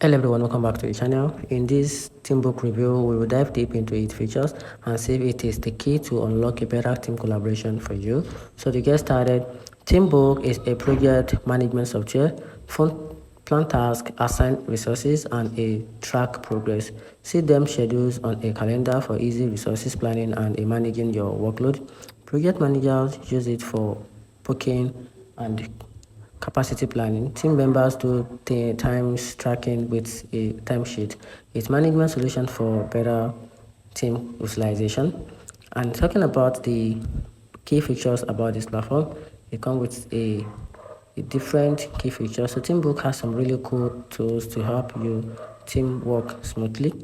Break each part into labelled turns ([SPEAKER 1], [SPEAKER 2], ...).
[SPEAKER 1] Hello everyone, welcome back to the channel. In this Teambook review, we will dive deep into its features and see if it is the key to unlock a better team collaboration for you. So to get started, Teambook is a project management software, plan tasks, assign resources, and a track progress. See them schedules on a calendar for easy resources planning and managing your workload. Project managers use it for booking and capacity planning. Team members do the times tracking with a timesheet. It's management solution for better team utilization. And talking about the key features about this platform, it comes with a different key features. So Teambook has some really cool tools to help you team work smoothly.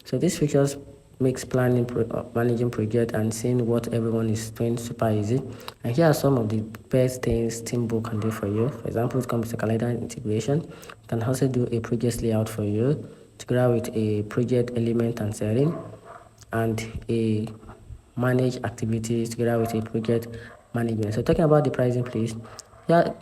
[SPEAKER 1] So these features makes planning, managing project and seeing what everyone is doing super easy. And here are some of the best things Teambook can do for you. For example, it comes to calendar integration. It can also do a project layout for you together with a project element and setting and a manage activities together with a project management. So talking about the pricing, please. Yeah,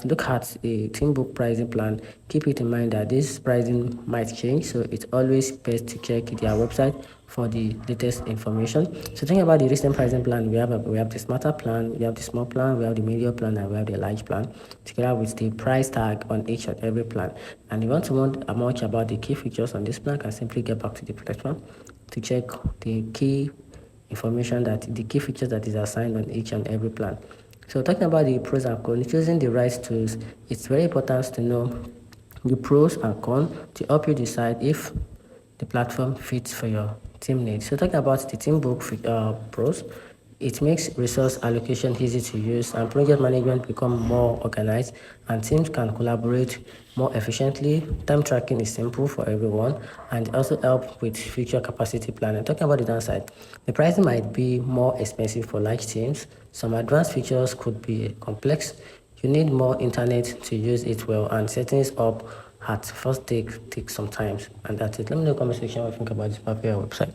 [SPEAKER 1] look at a Teambook pricing plan. Keep it in mind that this pricing might change, so it's always best to check their website for the latest information. So thinking about the recent pricing plan, we have the smarter plan, we have the small plan, we have the medium plan, and we have the large plan, together with the price tag on each and every plan. And if you want to know much about the key features on this plan, can simply get back to the platform to check the key information, that the key features that is assigned on each and every plan. So talking about the pros and cons, choosing the right tools, it's very important to know the pros and cons to help you decide if the platform fits for your team needs. So talking about the Teambook pros, it makes resource allocation easy to use and project management become more organized, and teams can collaborate more efficiently. Time tracking is simple for everyone and also help with future capacity planning. Talking about the downside, the pricing might be more expensive for large teams. Some advanced features could be complex. You need more internet to use it well, and settings up at first take some time. And that's it. Let me know in the comment section what you think about this Palmpay website.